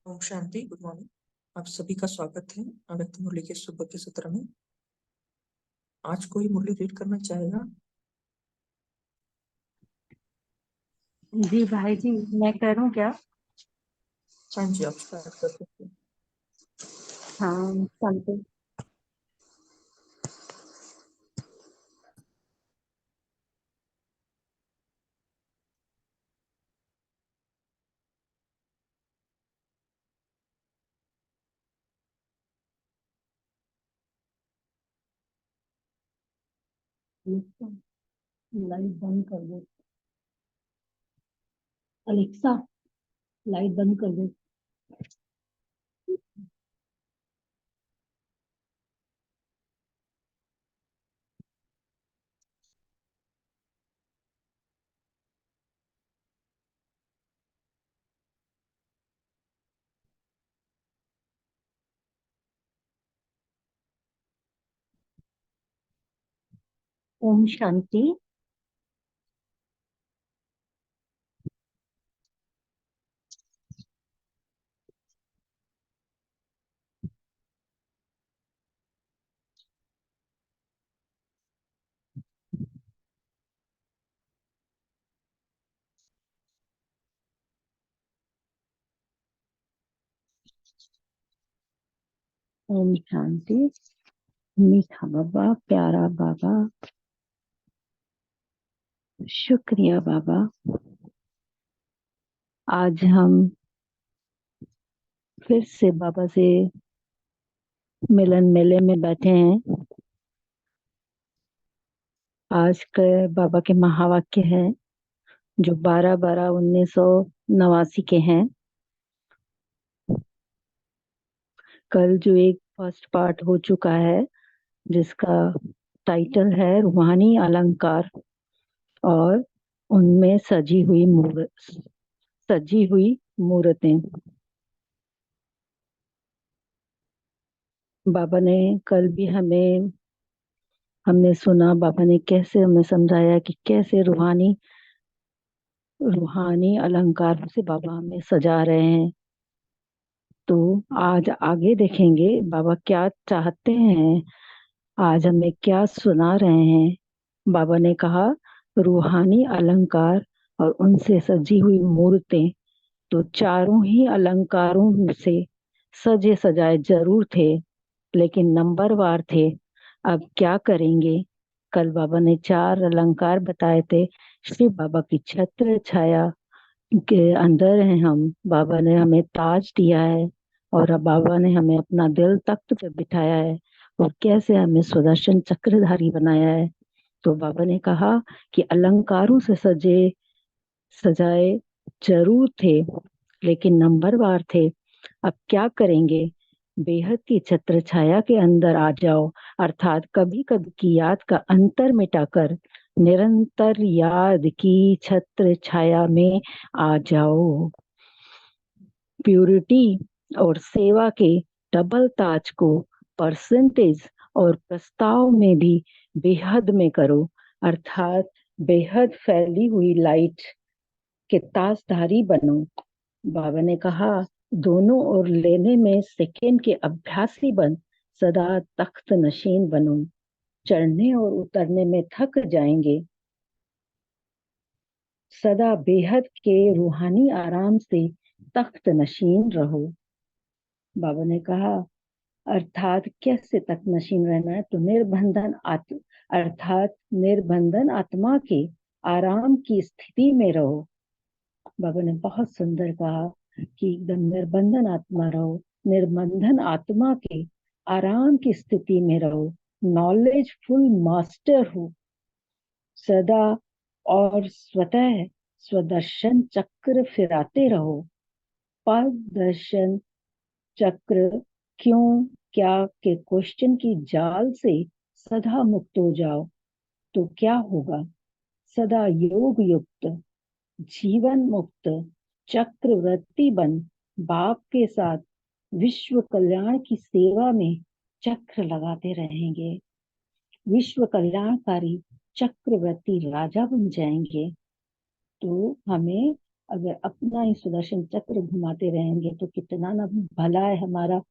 Om Shanti. Good morning. आप सभी का स्वागत है अव्यक्त मुरली के सुबह के सत्र में। आज कोई मुरली रीड करना चाहेगा? जी भाई जी, मैं करूं क्या? हाँ जी, आप स्टार्ट कर सकते हैं। हाँ, शांति। लाइट बंद कर दो। अलेक्सा, लाइट बंद कर दो। ओम शांति। ओम शांति। मीठा बाबा, प्यारा बाबा, शुक्रिया बाबा। आज हम फिर से बाबा से मिलन मेले में बैठे हैं। आज के बाबा के महावाक्य हैं जो 12/12/1989 के हैं। कल जो एक फर्स्ट पार्ट हो चुका है जिसका टाइटल है रूहानी अलंकार और उनमें सजी हुई मूर्तें। बाबा ने कल भी हमने सुना, बाबा ने कैसे हमें समझाया कि कैसे रूहानी अलंकार से बाबा हमें सजा रहे हैं। तो आज आगे देखेंगे बाबा क्या चाहते हैं, आज हमें क्या सुना रहे हैं। बाबा ने कहा रूहानी अलंकार और उनसे सजी हुई मूर्तें, तो चारों ही अलंकारों से सजे सजाए जरूर थे, लेकिन नंबरवार थे। अब क्या करेंगे? कल बाबा ने 4 अलंकार बताए थे। शिव बाबा की छत्र छाया के अंदर हैं हम। बाबा ने हमें ताज दिया है और अब बाबा ने हमें अपना दिल तख्त पे बिठाया है और कैसे हमें सुदर्शन चक्रधारी बनाया है। तो बाबा ने कहा कि अलंकारों से सजाए जरूर थे, लेकिन नंबरवार थे। अब क्या करेंगे? बेहद की छत्र छाया के अंदर आ जाओ, अर्थात कभी कभी की याद का अंतर मिटाकर निरंतर याद की छत्र छाया में आ जाओ। प्यूरिटी और सेवा के डबल ताज को परसेंटेज और प्रस्ताव में भी बेहद में करो, अर्थात बेहद फैली हुई लाइट के ताजधारी बनो। बाबा ने कहा दोनों ओर लेने में सेकेंड के अभ्यासी बन सदा तख्त नशीन बनो। चढ़ने और उतरने में थक जाएंगे, सदा बेहद के रूहानी आराम से तख्त नशीन रहो। बाबा ने कहा अर्थात कैसे तख्त नशीन रहना है? तो अर्थात निर्बंधन आत्मा के आराम की स्थिति में रहो। बाबा ने बहुत सुंदर कहा कि एकदम निर्बंधन आत्मा रहो, निर्बंधन आत्मा के आराम की स्थिति में रहो। नॉलेजफुल मास्टर हो सदा और स्वतः स्वदर्शन चक्र फिराते रहो। पद दर्शन चक्र क्यों क्या के क्वेश्चन की जाल से सदा मुक्त हो जाओ, तो क्या होगा? सदा योग युक्त जीवन मुक्त चक्रवर्ती बन बाप के साथ विश्व कल्याण की सेवा में चक्र लगाते रहेंगे। विश्व कल्याणकारी चक्रवर्ती राजा बन जाएंगे। तो हमें अगर अपना ही सुदर्शन चक्र घुमाते रहेंगे तो कितना ना भला है हमारा।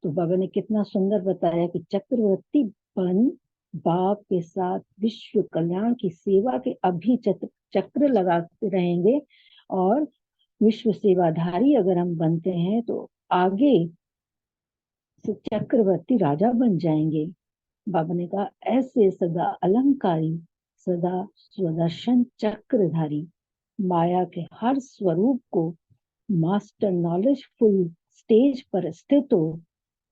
तो बाबा ने कितना सुंदर बताया कि चक्रवर्ती बन बाप के साथ विश्व कल्याण की सेवा के अभी चक्र लगाते रहेंगे, और विश्व सेवाधारी अगर हम बनते हैं तो आगे से चक्रवर्ती राजा बन जाएंगे। बाबा ने कहा ऐसे सदा अलंकारी, सदा स्वदर्शन चक्रधारी, माया के हर स्वरूप को मास्टर नॉलेजफुल स्टेज पर स्थित हो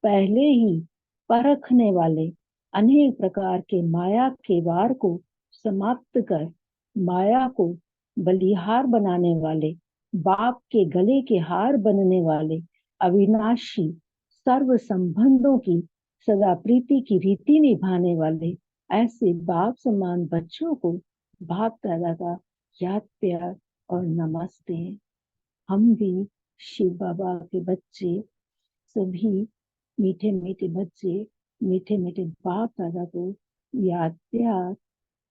पहले ही परखने वाले, अनेक प्रकार के माया के वार को समाप्त कर माया को बलिहार बनाने वाले, बाप के गले के हार बनने वाले, अविनाशी सर्व संबंधों की सदा प्रीति की रीति निभाने वाले, ऐसे बाप समान बच्चों को बाप दादा का याद प्यार और नमस्ते। हम भी शिव बाबा के बच्चे, सभी मीठे मीठे बच्चे, मीठे मीठे बाप दादा को याद प्यार,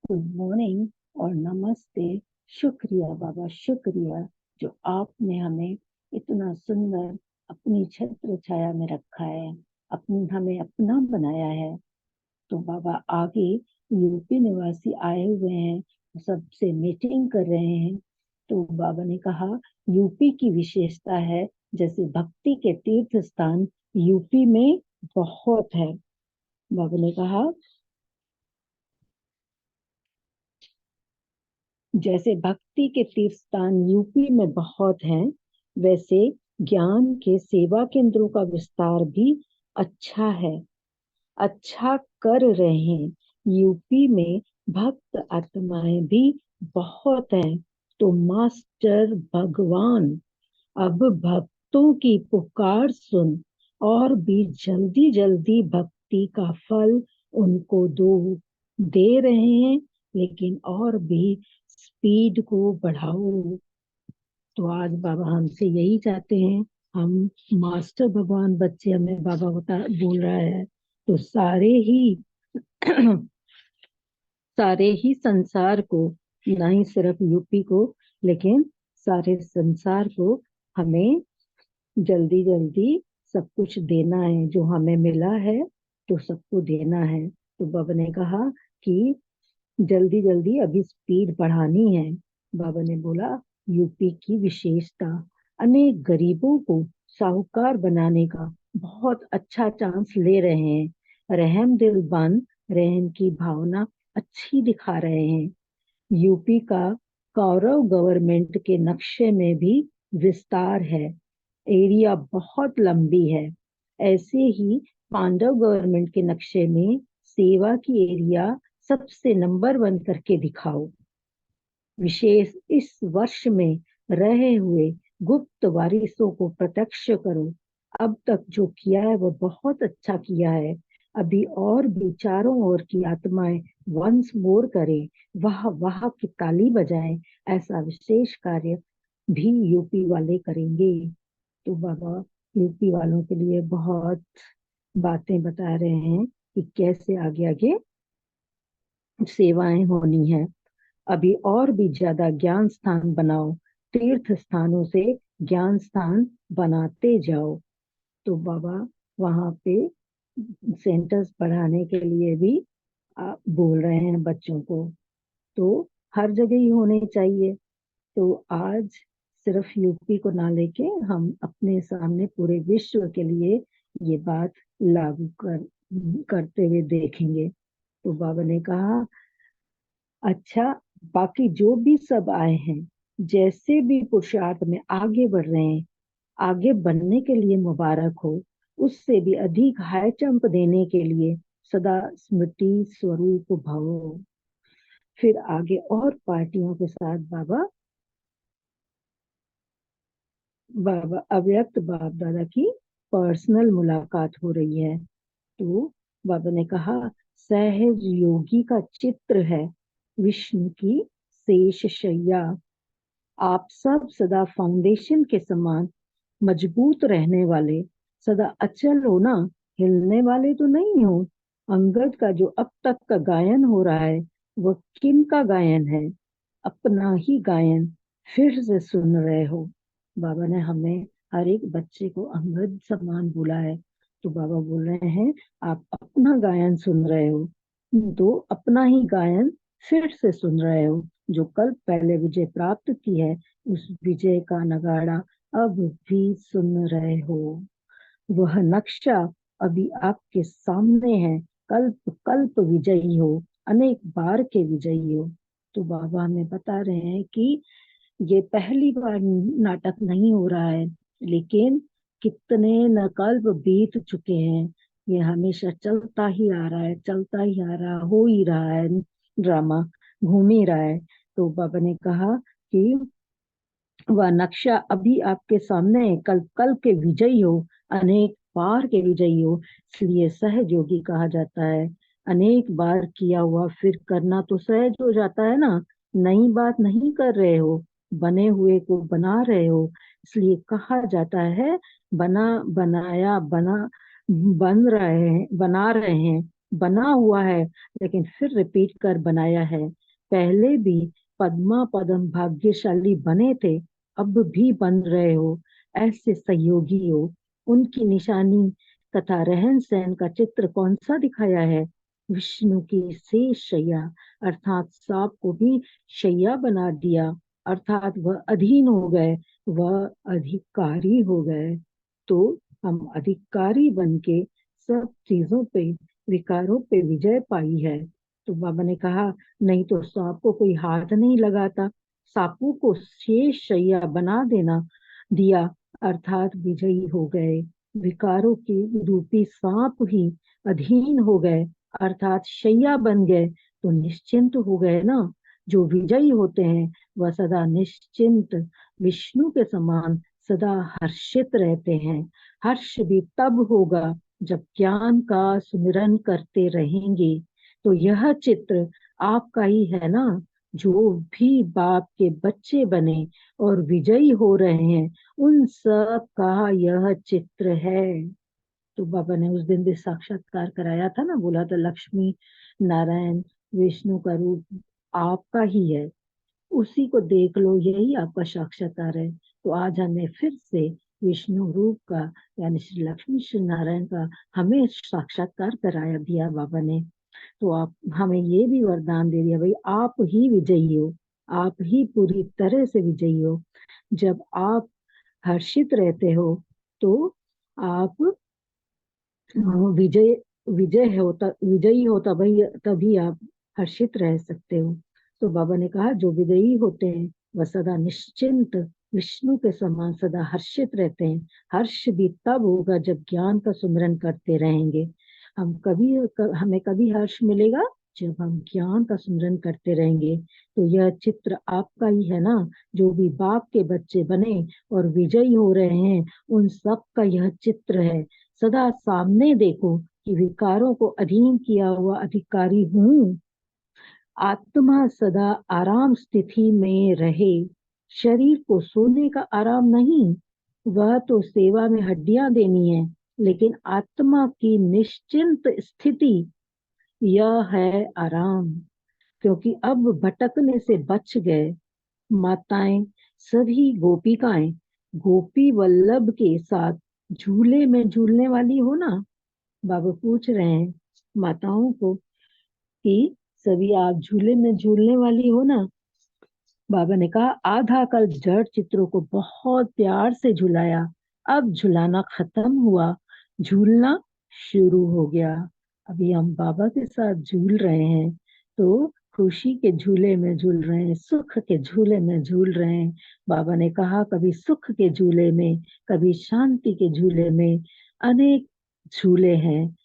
गुड मॉर्निंग और नमस्ते। शुक्रिया बाबा, शुक्रिया जो आपने हमें इतना सुंदर अपनी छत्र छाया में रखा है, अपनी हमें अपना बनाया है। तो बाबा आगे यूपी निवासी आए हुए हैं, सबसे मीटिंग कर रहे हैं। तो बाबा ने कहा यूपी की विशेषता है, जैसे भक्ति के तीर्थ स्थान यूपी में बहुत है। बाबा ने कहा जैसे भक्ति के तीर्थ स्थान यूपी में बहुत हैं, वैसे ज्ञान के सेवा केंद्रों का विस्तार भी अच्छा है, अच्छा कर रहे हैं। यूपी में भक्त आत्माएं भी बहुत हैं। तो मास्टर भगवान अब भक्तों की पुकार सुन और भी जल्दी जल्दी भक्ति का फल उनको दे रहे हैं, लेकिन और भी स्पीड को बढ़ाओ। तो आज बाबा हमसे यही चाहते हैं, हम मास्टर भगवान बच्चे, हमें बाबा बोल रहा है तो सारे ही संसार को, ना ही सिर्फ यूपी को, लेकिन सारे संसार को हमें जल्दी जल्दी सब कुछ देना है। जो हमें मिला है तो सबको देना है। तो बाबा ने कहा कि जल्दी जल्दी अभी स्पीड बढ़ानी है। बाबा ने बोला यूपी की विशेषता, अनेक गरीबों को साहूकार बनाने का बहुत अच्छा चांस ले रहे हैं। रहम दिल बन रहम की भावना अच्छी दिखा रहे हैं। यूपी का कौरव गवर्नमेंट के नक्शे में भी विस्तार है, एरिया बहुत लंबी है। ऐसे ही पांडव गवर्नमेंट के नक्शे में सेवा की एरिया सबसे नंबर 1 करके दिखाओ। विशेष इस वर्ष में रहे हुए गुप्त वारिसों को प्रत्यक्ष करो। अब तक जो किया है वो बहुत अच्छा किया है, अभी और भी चारों ओर की आत्माएं वंस मोर करें, वाह वाह की ताली बजाएं। ऐसा विशेष कार्य भी यूपी वाले करेंगे। तो बाबा यूपी वालों के लिए बहुत बातें बता रहे हैं कि कैसे आगे आगे सेवाएं होनी है। अभी और भी ज्यादा ज्ञान स्थान बनाओ, तीर्थ स्थानों से ज्ञान स्थान बनाते जाओ। तो बाबा वहां पे सेंटर्स बढ़ाने के लिए भी बोल रहे हैं बच्चों को। तो हर जगह ही होने चाहिए। तो आज सिर्फ यूपी को ना लेके हम अपने सामने पूरे विश्व के लिए ये बात लागू करते हुए देखेंगे। तो बाबा ने कहा अच्छा, बाकी जो भी सब आए हैं, जैसे भी पुरुषार्थ में आगे बढ़ रहे हैं, आगे बढ़ने के लिए मुबारक हो। उससे भी अधिक हाई जंप देने के लिए सदा स्मृति स्वरूप भव। फिर आगे और पार्टियों के साथ बाबा बाबा अव्यक्त बाप दादा की पर्सनल मुलाकात हो रही है। तो बाबा ने कहा सहज योगी का चित्र है विष्णु की शेष शैया। आप सब सदा फाउंडेशन के समान मजबूत रहने वाले, सदा अचल हो ना, हिलने वाले तो नहीं हो। अंगद का जो अब तक का गायन हो रहा है वह किन का गायन है? अपना ही गायन। फिर से सुन रहे हो। बाबा ने हमें हर एक बच्चे को अमृत समान बोला है। तो बाबा बोल रहे हैं आप अपना गायन सुन रहे हो, तो अपना ही गायन फिर से सुन रहे हो। जो कल पहले विजय प्राप्त की है, उस विजय का नगाड़ा अब भी सुन रहे हो। वह नक्शा अभी आपके सामने है। कल्प कल्प विजयी हो, अनेक बार के विजयी हो। तो बाबा हमें बता रहे हैं कि ये पहली बार नाटक नहीं हो रहा है, लेकिन कितने नकल्प बीत चुके हैं। ये हमेशा चलता ही आ रहा है, चलता ही आ रहा, हो ही रहा है, ड्रामा घूम ही रहा है। तो बाबा ने कहा कि वह नक्शा अभी आपके सामने है। कल कल के विजयी हो, अनेक बार के विजयी हो। इसलिए सहज योगी कहा जाता है। अनेक बार किया हुआ फिर करना तो सहज हो जाता है ना। नई बात नहीं कर रहे हो, बने हुए को बना रहे हो। इसलिए कहा जाता है बना बनाया बना, बन रहे हैं, बना रहे हैं, बना हुआ है, लेकिन फिर रिपीट कर बनाया है। पहले भी पद्मा पदम भाग्यशाली बने थे, अब भी बन रहे हो। ऐसे सहयोगी हो। उनकी निशानी तथा रहन सहन का चित्र कौन सा दिखाया है? विष्णु की शेष शैया, अर्थात सांप को भी शैया बना दिया, अर्थात वह अधीन हो गए, वह अधिकारी हो गए। तो हम अधिकारी बन के सब चीजों पे, विकारों पे विजय पाई है। तो बाबा ने कहा नहीं तो सांप को कोई हाथ नहीं लगाता, सापू को शेष शैया बना देना दिया, अर्थात विजयी हो गए। विकारों की रूपी सांप ही अधीन हो गए, अर्थात शैया बन गए, तो निश्चिंत हो गए ना। जो विजयी होते हैं वह सदा निश्चिंत, विष्णु के समान सदा हर्षित रहते हैं। हर्ष भी तब होगा जब ज्ञान का सुमिरन करते रहेंगे। तो यह चित्र आपका ही है ना। जो भी बाप के बच्चे बने और विजयी हो रहे हैं, उन सब का यह चित्र है। तो बाबा ने उस दिन भी साक्षात्कार कराया था ना, बोला था लक्ष्मी नारायण विष्णु का रूप आपका ही है, उसी को देख लो, यही आपका साक्षात्कार है। तो आज हमें फिर से विष्णु रूप का, यानी श्री लक्ष्मी श्री नारायण का हमें साक्षात्कार कराया दिया बाबा ने। तो आप हमें ये भी वरदान दे दिया भाई आप ही विजयी हो, आप ही पूरी तरह से विजयी हो। जब आप हर्षित रहते हो तो आप विजय विजय होता विजयी होता भाई, तभी आप हर्षित रह सकते हो। तो बाबा ने कहा जो विजयी होते हैं वह सदा निश्चिंत, विष्णु के समान सदा हर्षित रहते हैं। हर्ष भी तब होगा जब ज्ञान का सुमिरन करते रहेंगे। हमें कभी हर्ष मिलेगा जब हम ज्ञान का सुमिरन करते रहेंगे। तो यह चित्र आपका ही है ना। जो भी बाप के बच्चे बने और विजयी हो रहे हैं, उन सब का यह चित्र है। सदा सामने देखो कि विकारों को अधीन किया हुआ अधिकारी हूँ। आत्मा सदा आराम स्थिति में रहे। शरीर को सोने का आराम नहीं, वह तो सेवा में हड्डियां देनी है, लेकिन आत्मा की निश्चिंत स्थिति यह है आराम। क्योंकि अब भटकने से बच गए। माताएं सभी गोपिकाएं गोपी वल्लभ के साथ झूले में झूलने वाली हो ना। बाबा पूछ रहे हैं माताओं को कि सभी आप झूले में झूलने वाली हो ना। बाबा ने कहा आधा कल जड़ चित्रों को बहुत प्यार से झुलाया, अब झुलाना खत्म हुआ, झूलना शुरू हो गया। अभी हम बाबा के साथ झूल रहे हैं। तो खुशी के झूले में झूल रहे हैं, सुख के झूले में झूल रहे हैं। बाबा ने कहा कभी सुख के झूले में, कभी शांति के झूले में, अनेक झूले हैं।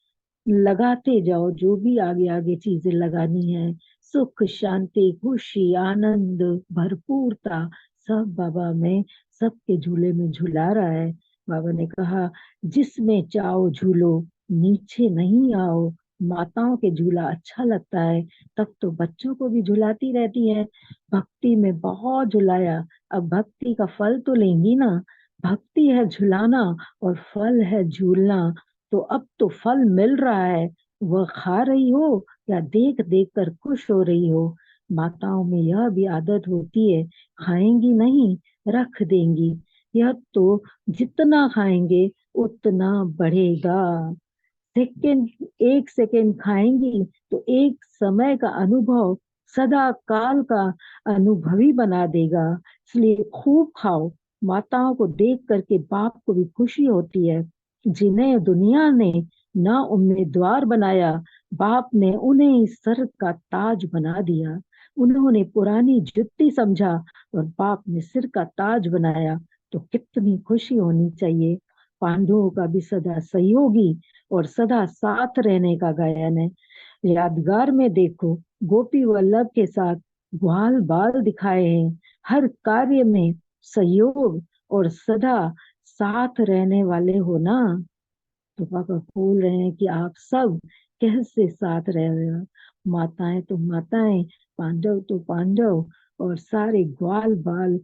लगाते जाओ जो भी आगे आगे चीजें लगानी है। सुख शांति खुशी आनंद भरपूरता सब बाबा में, सबके झूले में झुला रहा है। बाबा ने कहा जिसमें चाहो झूलो, नीचे नहीं आओ। माताओं के झूला अच्छा लगता है, तब तो बच्चों को भी झुलाती रहती है। भक्ति में बहुत झुलाया, अब भक्ति का फल तो लेंगी ना। भक्ति है झुलाना और फल है झूलना। तो अब तो फल मिल रहा है, वह खा रही हो या देख देख कर खुश हो रही हो। माताओं में यह भी आदत होती है, खाएंगी नहीं, रख देंगी। यह तो जितना खाएंगे उतना बढ़ेगा। सेकंड, एक सेकंड खाएंगी तो एक समय का अनुभव सदा काल का अनुभवी बना देगा। इसलिए खूब खाओ। माताओं को देख करके बाप को भी खुशी होती है, जिन्हें दुनिया ने ना उम्मीदवार बनाया, बाप ने उन्हें सर का ताज बना दिया। उन्होंने पुरानी जुत्ती समझा और बाप ने सिर का ताज बनाया। तो कितनी खुशी होनी चाहिए। पांडवों का भी सदा सहयोगी और सदा साथ रहने का गायन है। यादगार में देखो, गोपी वल्लभ के साथ ग्वाल बाल दिखाए हैं। हर कार्य में सहयोग और सदा साथ रहने वाले हो ना। तो पापा बोल रहे हैं कि आप सब कैसे साथ रह रहे हो। माताएं तो माताएं, पांडव तो पांडव, और सारे ग्वाल बाल,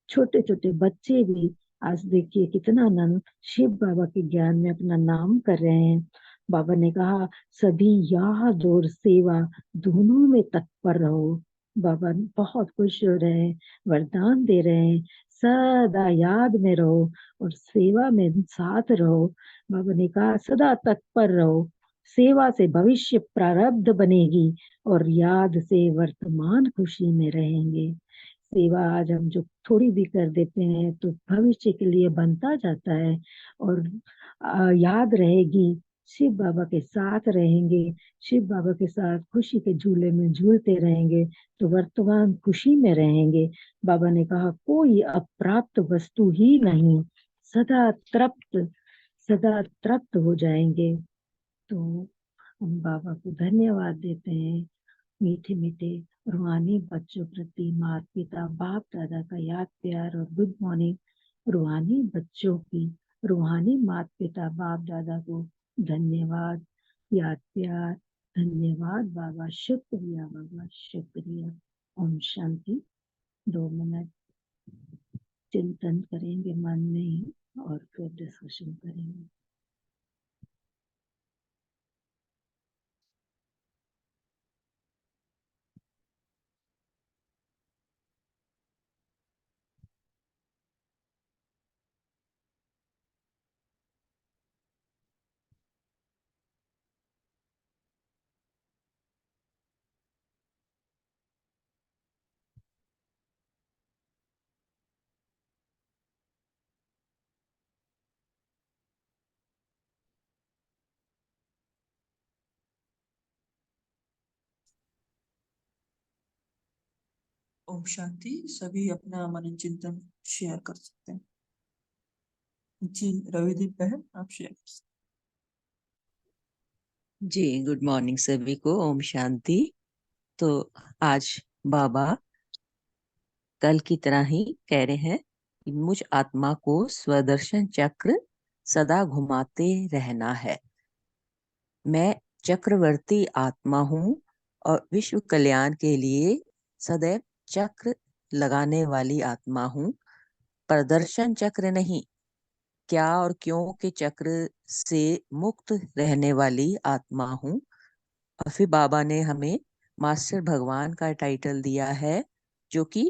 छोटे छोटे बच्चे भी आज देखिए कितना आनंद शिव बाबा के ज्ञान में अपना नाम कर रहे हैं। बाबा ने कहा सभी याद और सेवा दोनों में तत्पर रहो। बाबा बहुत खुश हो रहे हैं, वरदान दे रहे हैं, सदा याद में रहो और सेवा में साथ रहो। बाबा ने कहा सदा तत्पर रहो, सेवा से भविष्य प्रारब्ध बनेगी और याद से वर्तमान खुशी में रहेंगे। सेवा आज हम जो थोड़ी भी कर देते हैं तो भविष्य के लिए बनता जाता है। और याद रहेगी, शिव बाबा के साथ रहेंगे, शिव बाबा के साथ खुशी के झूले में झूलते रहेंगे तो वर्तमान खुशी में रहेंगे। बाबा ने कहा कोई अप्राप्त वस्तु ही नहीं, सदा तृप्त, सदा तृप्त हो जाएंगे। तो हम बाबा को धन्यवाद देते हैं। मीठे मीठे रूहानी बच्चों प्रति माता पिता बाप दादा का याद प्यार और गुड मॉर्निंग। रूहानी बच्चों की रूहानी माता पिता बाप दादा को धन्यवाद, याद प्यार। धन्यवाद बाबा, शुक्रिया बाबा, शुक्रिया। ओम शांति। 2 मिनट चिंतन करेंगे मन में ही और फिर डिस्कशन करेंगे। ओम शांति। सभी अपना मन चिंतन शेयर कर सकते हैं। जी रविदीप बहन, आप शेयर कर सकते जी गुड मॉर्निंग सभी को, ओम शांति। तो आज बाबा कल की तरह ही कह रहे हैं कि मुझ आत्मा को स्वदर्शन चक्र सदा घुमाते रहना है। मैं चक्रवर्ती आत्मा हूँ और विश्व कल्याण के लिए सदैव चक्र लगाने वाली आत्मा हूँ। प्रदर्शन चक्र नहीं, क्या और क्यों के चक्र से मुक्त रहने वाली आत्मा हूँ। और फिर बाबा ने हमें मास्टर भगवान का टाइटल दिया है, जो कि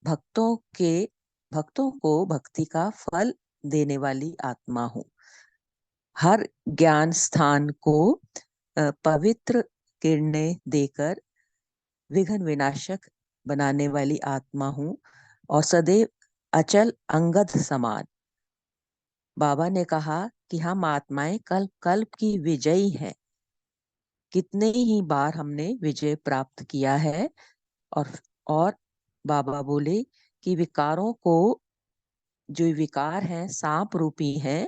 भक्तों के भक्तों को भक्ति का फल देने वाली आत्मा हूँ। हर ज्ञान स्थान को पवित्र किरणें देकर विघ्न विनाशक बनाने वाली आत्मा हूँ और सदैव अचल अंगद समान। बाबा ने कहा कि हम आत्माएं कल्प कल्प की विजयी हैं। कितने ही बार हमने विजय प्राप्त किया है। और बाबा बोले कि विकारों को, जो विकार हैं सांप रूपी हैं,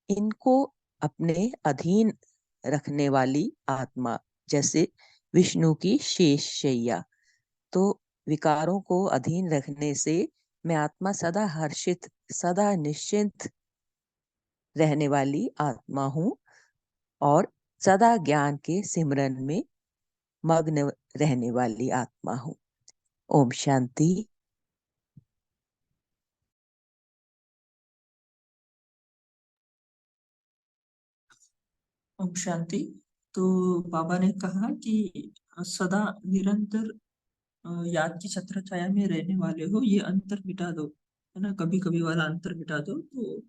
इनको अपने अधीन रखने वाली आत्मा, जैसे विष्णु की शेष शैया। तो विकारों को अधीन रखने से मैं आत्मा सदा हर्षित, सदा निश्चिंत रहने वाली आत्मा हूँ और सदा ज्ञान के सिमरन में मग्न रहने वाली आत्मा हूँ। ओम शांति। हैं। ओम शांति। तो बाबा ने कहा कि सदा निरंतर याद की छत्र छाया में रहने वाले हो, ये अंतर मिटा दो, है ना, कभी कभी वाला अंतर मिटा दो। तो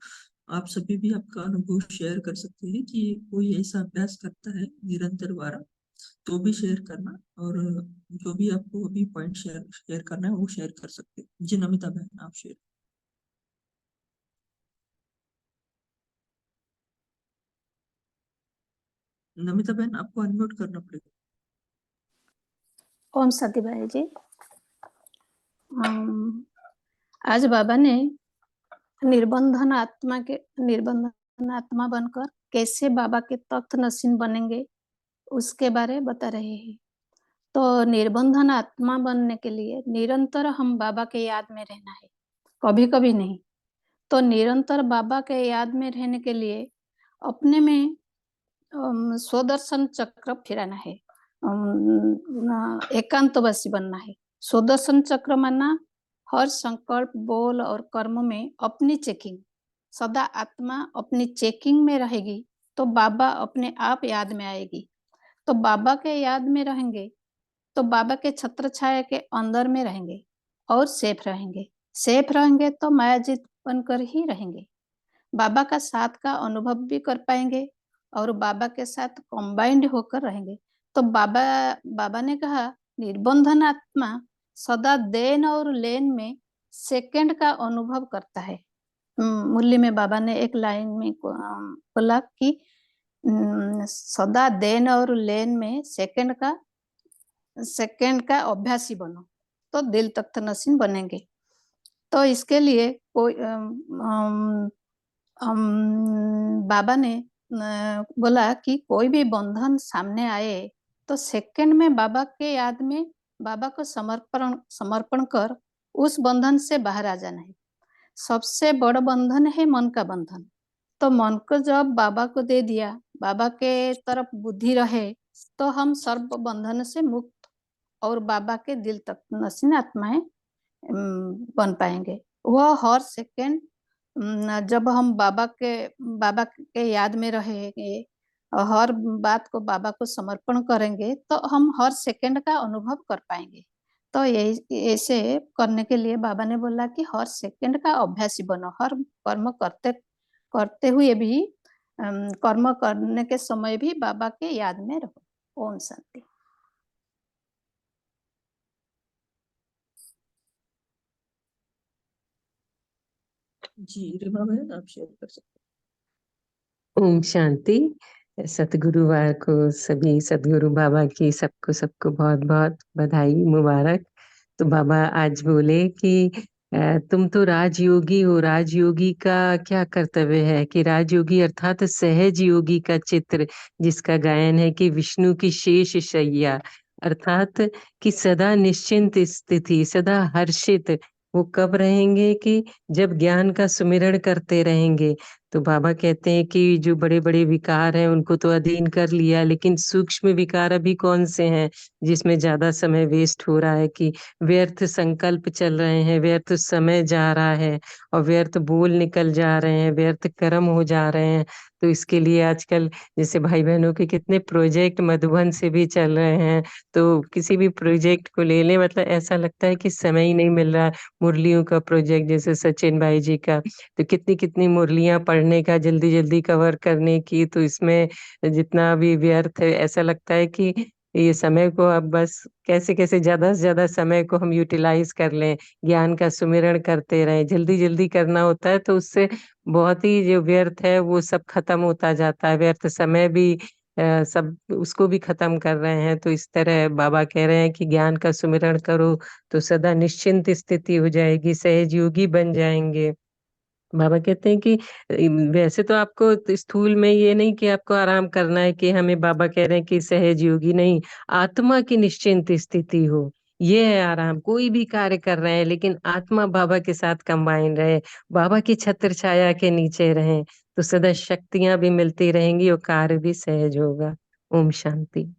आप सभी भी आपका अनुभव शेयर कर सकते हैं कि कोई ऐसा अभ्यास करता है निरंतर वाला, तो भी शेयर करना। और जो भी आपको अभी पॉइंट शेयर शेयर करना है वो शेयर कर सकते हैं। जी नमिता बहन, आप शेयर। नमिता बहन, आपको अनम्यूट करना पड़ेगा। ओम सतीबाई जी, आज बाबा ने निर्बंधन आत्मा बनकर कैसे बाबा के तख्त नशीन बनेंगे उसके बारे बता रहे हैं। तो निर्बंधन आत्मा बनने के लिए निरंतर हम बाबा के याद में रहना है, कभी कभी नहीं। तो निरंतर बाबा के याद में रहने के लिए अपने में स्वदर्शन चक्र फिराना है, एकांतवासी बनना है। स्वदर्शन चक्र माना हर संकल्प, बोल और कर्म में अपनी चेकिंग। सदा आत्मा अपनी चेकिंग में रहेगी तो बाबा अपने आप याद में आएगी। तो बाबा के याद में रहेंगे तो बाबा के छत्र छाया के अंदर में रहेंगे और सेफ रहेंगे। सेफ रहेंगे तो मायाजीत बनकर ही रहेंगे। बाबा का साथ का अनुभव भी कर पाएंगे और बाबा के साथ कंबाइंड होकर रहेंगे। तो बाबा ने कहा निर्बंधन आत्मा सदा देन और लेन में सेकंड का अनुभव करता है। मुरली में बाबा ने एक लाइन में बोला कि सदा देन और लेन में सेकंड का अभ्यासी बनो तो दिल तख्त नशीन बनेंगे। तो इसके लिए कोई बाबा ने बोला कि कोई भी बंधन सामने आए तो सेकंड में बाबा के याद में बाबा को समर्पण कर उस बंधन से बाहर आ जाना है। सबसे बड़ा बंधन है मन का बंधन। तो मन को जब बाबा को दे दिया, बाबा के तरफ बुद्धि रहे, तो हम सर्व बंधन से मुक्त और बाबा के दिल तक नसीन आत्माएं बन पाएंगे। वह हर सेकंड जब हम बाबा के याद में रहेंगे और हर बात को बाबा को समर्पण करेंगे तो हम हर सेकंड का अनुभव कर पाएंगे। तो ऐसे करने के लिए बाबा ने बोला कि हर सेकंड का अभ्यासी बनो। हर कर्म करते हुए भी कर्म करने के समय भी बाबा के याद में रहो। ओम शांति। जी रीमा बहन, आप शेयर कर सकते ओम शांति। सतगुरुवार को सभी सदगुरु बाबा की सबको बहुत बहुत बधाई मुबारक। तो बाबा आज बोले कि तुम तो राजयोगी हो। राजयोगी का क्या कर्तव्य है कि राजयोगी अर्थात सहज योगी का चित्र, जिसका गायन है कि विष्णु की शेष शैया, अर्थात कि सदा निश्चिंत स्थिति, सदा हर्षित। वो कब रहेंगे कि जब ज्ञान का सुमिरण करते रहेंगे। तो बाबा कहते हैं कि जो बड़े बड़े विकार हैं उनको तो अधीन कर लिया, लेकिन सूक्ष्म विकार अभी कौन से हैं जिसमें ज्यादा समय वेस्ट हो रहा है, कि व्यर्थ संकल्प चल रहे हैं, व्यर्थ समय जा रहा है और व्यर्थ बोल निकल जा रहे हैं, व्यर्थ कर्म हो जा रहे हैं। तो इसके लिए आजकल जैसे भाई बहनों के कितने प्रोजेक्ट मधुबन से भी चल रहे हैं, तो किसी भी प्रोजेक्ट को ले लें, मतलब ऐसा लगता है कि समय ही नहीं मिल रहा है। मुरलियों का प्रोजेक्ट जैसे सचिन भाई जी का, तो कितनी कितनी मुरलियां पढ़ने का, जल्दी जल्दी कवर करने की, तो इसमें जितना भी व्यर्थ है, ऐसा लगता है कि ये समय को अब बस कैसे कैसे ज्यादा से ज्यादा समय को हम यूटिलाइज कर लें, ज्ञान का सुमिरण करते रहें। जल्दी जल्दी करना होता है तो उससे बहुत ही जो व्यर्थ है वो सब खत्म होता जाता है, व्यर्थ समय भी सब उसको भी खत्म कर रहे हैं। तो इस तरह बाबा कह रहे हैं कि ज्ञान का सुमिरण करो तो सदा निश्चिंत स्थिति हो जाएगी, सहज योगी बन जाएंगे। बाबा कहते हैं कि वैसे तो आपको स्थूल में ये नहीं कि आपको आराम करना है, कि हमें बाबा कह रहे हैं कि सहज योगी नहीं, आत्मा की निश्चिंत स्थिति हो, ये है आराम। कोई भी कार्य कर रहे हैं लेकिन आत्मा बाबा के साथ कंबाइन रहे, बाबा की छत्र छाया के नीचे रहें, तो सदा शक्तियां भी मिलती रहेंगी और कार्य भी सहज होगा। ओम शांति।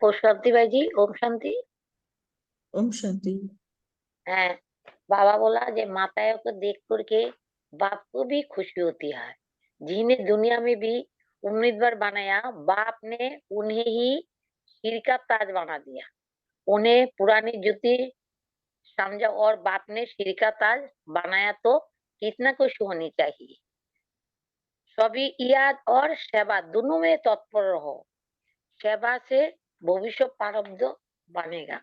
ओम शांति भाई जी। ओम शांति। ओम शांति। है बाबा बोला जे माताओं को देख करके बाप को भी खुशी होती है। जिन्हें दुनिया में भी उम्मीदवार बनाया, बाप ने उन्हें ही हीरे का ताज बना दिया। उन्हें पुरानी जुती समझा और बाप ने हीरे का ताज बनाया तो कितना खुश होनी चाहिए। सभी याद और सेवा दोनों में तत्पर रहो। सेवा से भविष्य प्रारब्ध बनेगा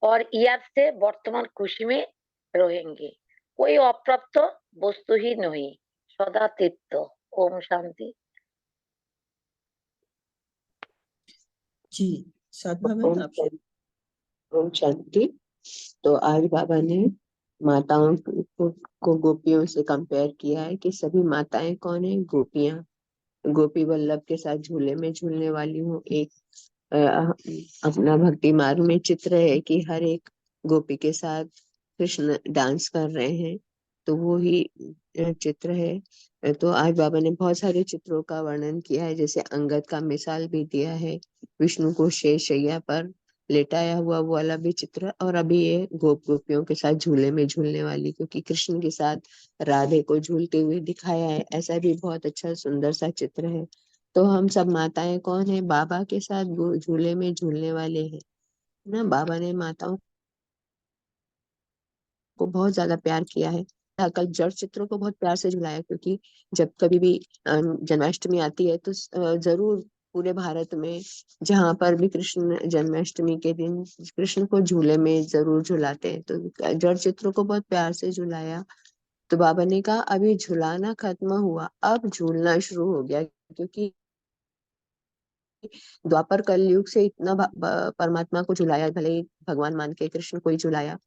और याद से वर्तमान खुशी में रहेंगे। कोई अप्राप्त वस्तु ही नहीं, सदा तीर्थ। ओम शांति। जी, साधना बहन आप शेयर। ओम शांति। तो आज बाबा ने माताओं को गोपियों से कंपेयर किया है कि सभी माताएं कौन है? गोपियां। गोपी वल्लभ के साथ झूले में झूलने वाली हूँ। एक अपना भक्ति मार्ग में चित्र है कि हर एक गोपी के साथ कृष्ण डांस कर रहे हैं, तो वो ही चित्र है। तो आज बाबा ने बहुत सारे चित्रों का वर्णन किया है, जैसे अंगद का मिसाल भी दिया है, विष्णु को शेषैया पर लेटाया हुआ वो वाला भी चित्र, और अभी ये गोपियों के साथ झूले में झूलने वाली, क्योंकि कृष्ण के साथ राधे को झूलते हुए दिखाया है, ऐसा भी बहुत अच्छा सुंदर सा चित्र है। तो हम सब माताएं कौन है? बाबा के साथ झूले में झूलने वाले हैं ना। बाबा ने माताओं को बहुत ज्यादा प्यार किया है। कल जड़ चित्रों को बहुत प्यार से झुलाया, क्योंकि जब कभी भी जन्माष्टमी आती है तो जरूर पूरे भारत में जहाँ पर भी कृष्ण जन्माष्टमी के दिन कृष्ण को झूले में जरूर झुलाते हैं, तो जड़ चित्रों को बहुत प्यार से झुलाया। तो बाबा ने कहा अभी झुलाना खत्म हुआ, अब झूलना शुरू हो गया, क्योंकि द्वापर कलयुग से इतना परमात्मा को झुलाया, भले ही भगवान मान के कृष्ण को ही झुलाया,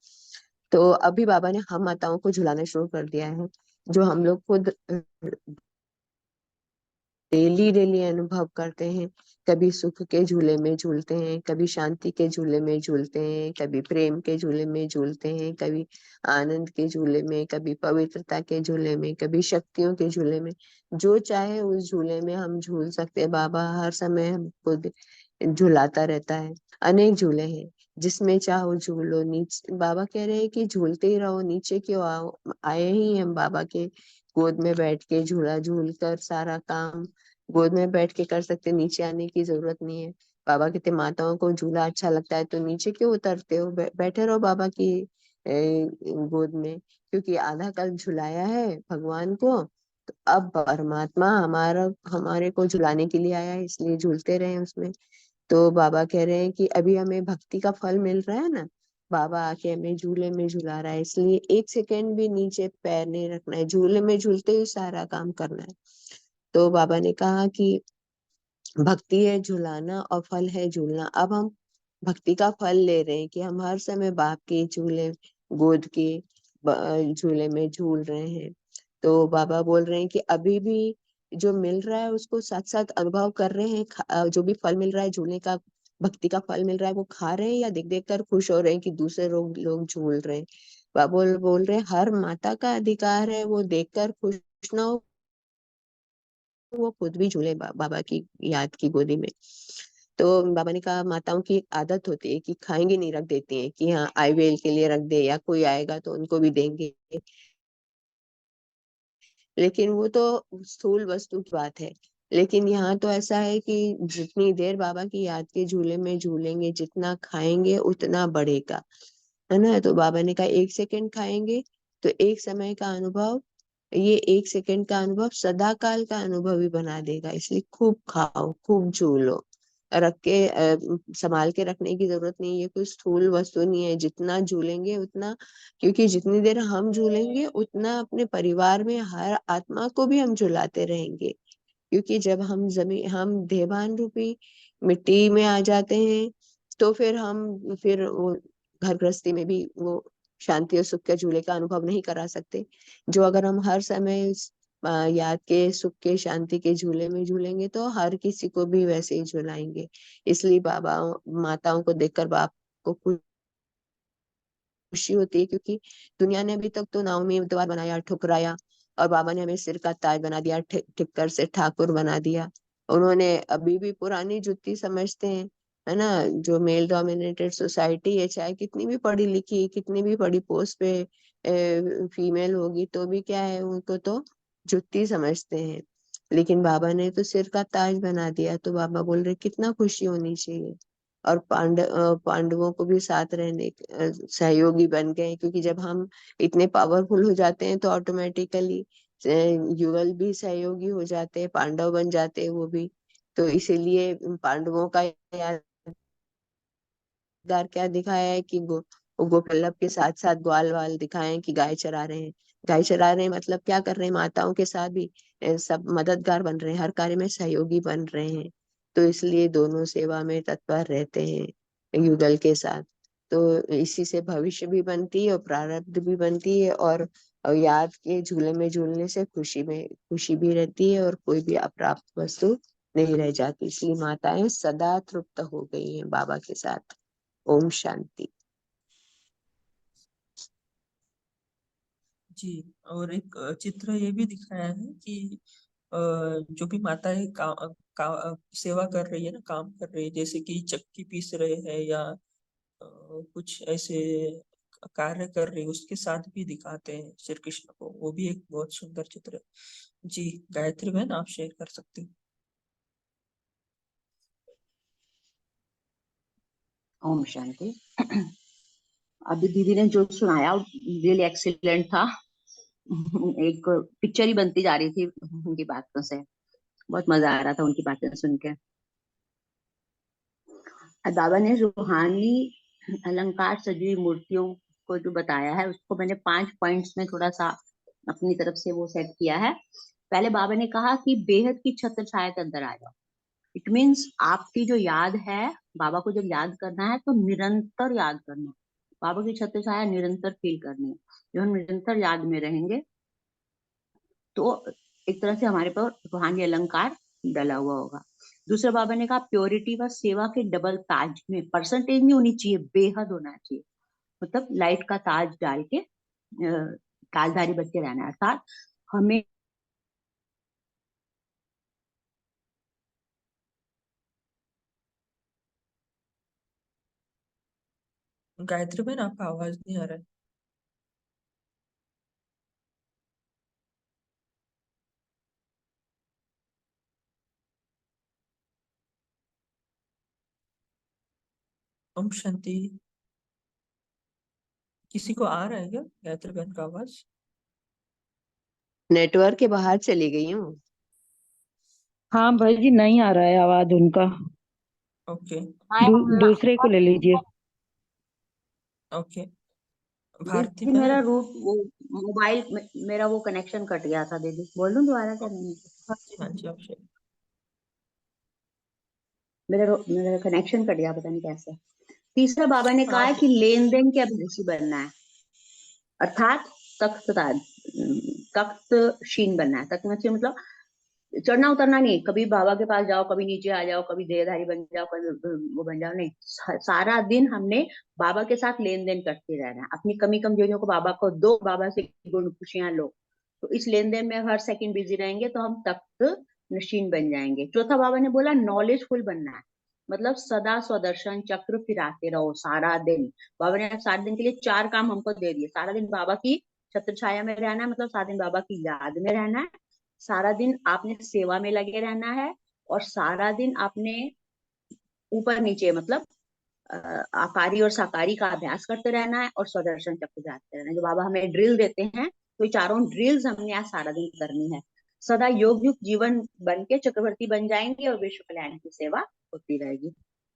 तो अभी बाबा ने हम माताओं को झुलाना शुरू कर दिया है, जो हम लोग खुद डेली डेली अनुभव करते हैं। कभी सुख के झूले में झूलते हैं, कभी शांति के झूले में झूलते हैं, कभी प्रेम के झूले में झूलते हैं, कभी आनंद के झूले में, कभी पवित्रता के झूले में, कभी शक्तियों के झूले में। जो चाहे उस झूले में हम झूल सकते हैं। बाबा हर समय हमको झुलाता रहता है। अनेक झूले हैं, जिसमें चाहो झूलो। नीचे बाबा कह रहे हैं कि झूलते ही रहो, नीचे क्यों आओ? आए ही हम बाबा के गोद में बैठ के झूला झूल कर सारा काम गोद में बैठ के कर सकते, नीचे आने की जरूरत नहीं है। बाबा कहते माताओं को झूला अच्छा लगता है तो नीचे क्यों उतरते हो? बैठे रहो बाबा की गोद में, क्योंकि आधा कल झुलाया है भगवान को, तो अब परमात्मा हमारे को झुलाने के लिए आया है, इसलिए झूलते रहे उसमें। तो बाबा कह रहे हैं कि अभी हमें भक्ति का फल मिल रहा है ना, बाबा आके हमें झूले में झुला रहा है, इसलिए एक सेकेंड भी नीचे पैर नहीं रखना है, झूले में झूलते ही सारा काम करना है। तो बाबा ने कहा कि भक्ति है झुलाना और फल है झूलना। अब हम भक्ति का फल ले रहे हैं कि हम हर समय बाप के झूले गोद के झूले में झूल रहे हैं। तो बाबा बोल रहे हैं कि अभी भी जो मिल रहा है उसको साथ साथ अनुभव कर रहे हैं। जो भी फल मिल रहा है झूलने का, भक्ति का फल मिल रहा है, वो खा रहे हैं या देख देख कर खुश हो रहे हैं कि दूसरे लोग झूल रहे हैं। बाबा बोल रहे हैं हर माता का अधिकार है वो देखकर खुश ना हो, वो खुद भी झूले बाबा की याद की गोदी में। तो बाबा ने कहा माताओं की एक आदत होती है कि खाएंगे नहीं, रख देती हैं कि हाँ आईवेल के लिए रख दे, या कोई आएगा तो उनको भी देंगे, लेकिन वो तो स्थूल वस्तु की बात है। लेकिन यहाँ तो ऐसा है कि जितनी देर बाबा की याद के झूले में झूलेंगे, जितना खाएंगे उतना बढ़ेगा, है ना। तो बाबा ने कहा 1 सेकंड खाएंगे तो एक समय का अनुभव, ये 1 सेकंड का अनुभव सदा काल का अनुभव ही बना देगा, इसलिए खूब खाओ, खूब झूलो। रख के संभाल के रखने की जरूरत नहीं है, ये कोई स्थूल वस्तु नहीं है। जितना झूलेंगे उतना, क्योंकि जितनी देर हम झूलेंगे उतना अपने परिवार में हर आत्मा को भी हम झुलाते रहेंगे, क्योंकि जब हम देहभान रूपी मिट्टी में आ जाते हैं तो फिर वो घर गृहस्थी में भी वो शांति और सुख के झूले का अनुभव नहीं करा सकते। जो अगर हम हर समय इस याद के सुख के शांति के झूले में झूलेंगे तो हर किसी को भी वैसे ही झुलाएंगे। इसलिए बाबा माताओं को देखकर बाप को खुशी होती है, क्योंकि दुनिया ने अभी तक तो नाव में द्वार बनाया, ठुकराया, और बाबा ने हमें सिर का ताज बना दिया, ठिक्कर से ठाकुर बना दिया। उन्होंने अभी भी पुरानी जुत्ती समझते हैं, है ना। जो मेल डोमिनेटेड सोसाइटी है, चाहे कितनी भी पढ़ी लिखी, कितनी भी बड़ी पोस्ट पे फीमेल होगी तो भी क्या है, उनको तो जुत्ती समझते हैं। लेकिन बाबा ने तो सिर का ताज बना दिया, तो बाबा बोल रहे कितना खुशी होनी चाहिए। और पांडवों को भी साथ रहने सहयोगी बन गए, क्योंकि जब हम इतने पावरफुल हो जाते हैं तो ऑटोमेटिकली युगल भी सहयोगी हो जाते हैं, पांडव बन जाते हैं वो भी। तो इसीलिए पांडवों का यादगार क्या दिखाया है कि वो गोपल्लभ के साथ साथ ग्वाल वाल दिखाए हैं कि गाय चरा रहे हैं। गाय चरा रहे हैं मतलब क्या कर रहे हैं, माताओं के साथ भी सब मददगार बन रहे हैं, हर कार्य में सहयोगी बन रहे हैं। तो इसलिए दोनों सेवा में तत्पर रहते हैं युगल के साथ। तो इसी से भविष्य भी बनती है और प्रारब्ध भी बनती है, और याद के झूले में झूलने से खुशी भी रहती है, और कोई भी अप्राप्त वस्तु नहीं रह जाती। इसलिए माताएं सदा तृप्त हो गई हैं बाबा के साथ। ओम शांति। जी। और एक चित्र ये भी दिखाया है कि जो भी माताएं सेवा कर रही है ना, काम कर रही है, जैसे कि चक्की पीस रहे हैं या कुछ ऐसे कार्य कर रही है, उसके साथ भी दिखाते हैं श्री कृष्ण को। वो भी एक बहुत सुंदर चित्र है। जी गायत्री बहन, आप शेयर कर सकते हो। ओम शांति। अभी दीदी ने जो सुनाया रियली एक्सीलेंट था। एक पिक्चर ही बनती जा रही थी उनकी बातों से। बहुत मजा आ रहा था उनकी बातें सुन के। बाबा ने रूहानी अलंकार सजी हुई मूर्तियों को जो बताया है, उसको मैंने 5 पॉइंट्स में थोड़ा सा अपनी तरफ से वो सेट किया है। पहले बाबा ने कहा कि बेहद की छत्र छाया के अंदर आ जाओ। इट मीन्स आपकी जो याद है, बाबा को जब याद करना है तो निरंतर याद करना है। बाबा की छत्र छाया निरंतर फील करनी है। जो हम निरंतर याद में रहेंगे तो एक तरह से हमारे पर रूहानी अलंकार डला हुआ होगा। दूसरा बाबा ने कहा प्योरिटी व सेवा के डबल ताज में परसेंटेज नहीं होनी चाहिए, बेहद होना चाहिए। मतलब लाइट का ताज डाल के ताजधारी बन के रहना है। अर्थात हमें गायत्री बहन, आपका आवाज नहीं आ रहा है। ओम शांति। किसी को आ रहा है क्या गायत्री बहन का आवाज? नेटवर्क के बाहर चली गई हूँ। हाँ भाई जी, नहीं आ रहा है आवाज उनका। ओके। दूसरे को ले लीजिए। ओके। भारती दीदी मेरा बहन। रूट वो मोबाइल मेरा वो कनेक्शन कट गया था। दीदी बोल दूं दोबारा क्या नहीं? हाँ जी, हाँ जी, आप शेयर। मेरा कनेक्शन कट गया, पता नहीं कैसे। तीसरा बाबा ने कहा है आप कि लेन देन के अभिलाषी बनना है। अर्थात तख्तशीन बनना है। तख्त मतलब चढ़ना उतरना नहीं। कभी बाबा के पास जाओ, कभी नीचे आ जाओ, कभी देहधारी बन जाओ, कभी वो बन जाओ, नहीं। सारा दिन हमने बाबा के साथ लेन देन करते रहना है। अपनी कमी कमजोरियों को बाबा को दो, बाबा से गुण खुशियां लो। तो इस लेन देन में हर सेकंड बिजी रहेंगे तो हम तख्त नशीन बन जाएंगे। चौथा बाबा ने बोला नॉलेजफुल बनना है। मतलब सदा स्वदर्शन चक्र फिराते रहो सारा दिन। बाबा ने सारे दिन के लिए 4 काम हमको दे दिए। सारा दिन बाबा की छत्र छाया में रहना है, मतलब सारा दिन बाबा की याद में रहना है। सारा दिन आपने सेवा में लगे रहना है, और सारा दिन आपने ऊपर नीचे मतलब आकारी और साकारी का अभ्यास करते रहना है, और स्वदर्शन चक्र जाते रहना है। जो बाबा हमें ड्रिल देते हैं, तो ये चारों ड्रिल्स हमने आज सारा दिन करनी है। सदा योग युक्त जीवन बन के चक्रवर्ती बन जाएंगे और विश्व कल्याण की सेवा होती रहेगी।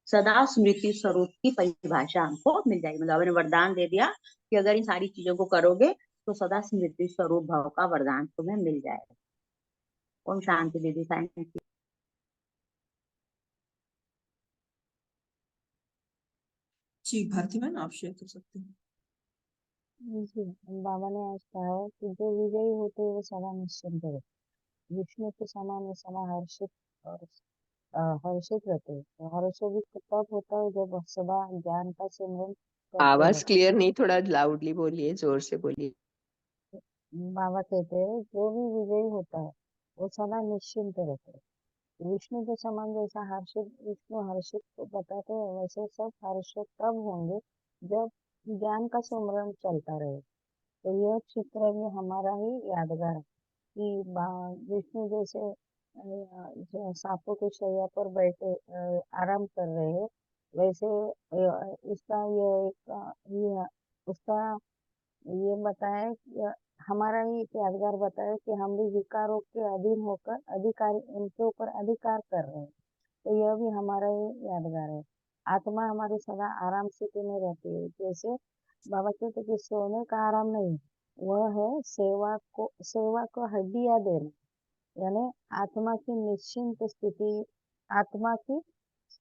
सदा स्मृति स्वरूप की परिभाषा हमको मिल जाएगी। मतलब बाबा ने वरदान दे दिया कि अगर इन सारी चीजों को करोगे तो सदा स्मृति स्वरूप भाव का वरदान तुम्हें मिल जाएगा। ओम शांति दीदी, थैंक यू। जी भारती बहन, आप शेयर कर सकते हैं। जी, बाबा ने आज कहा है कि जो विजयी होते हैं वो सदा निश्चिंत रहते। विष्णु के समान वो सदा हर्षित और हर्षित रहते हैं। तो हर्ष भी तब होता है जब सदा ज्ञान का सिमरन करते आवाज रहते क्लियर नहीं, थोड़ा लाउडली बोलिए, जोर से बोलिए। हैं। बाबा कहते हैं जो भी विजयी होता है वो सदा निश्चिंत रहते हैं। विष्णु के समान जैसा हर्षित विष्णु हर्षित को बताते हैं, वैसे सब हर्षित तब होंगे जब ज्ञान का सिमरन चलता रहे। तो यह चित्र भी हमारा ही यादगार है कि विष्णु जैसे जो सांपों की शैया पर बैठे आराम कर रहे हैं, वैसे इसका ये ये उसका ये बताए कि हमारा ही एक यादगार बताए कि हम भी विकारों के अधीन होकर अधिकार उनके ऊपर अधिकार कर रहे हैं। तो यह भी हमारा ही यादगार है। आत्मा हमारी सदा आराम स्थिति में रहती है। जैसे बाबा कहते कि सोने का आराम नहीं, वह है सेवा को हड्डियां देना, यानी आत्मा की निश्चिंत स्थिति, आत्मा की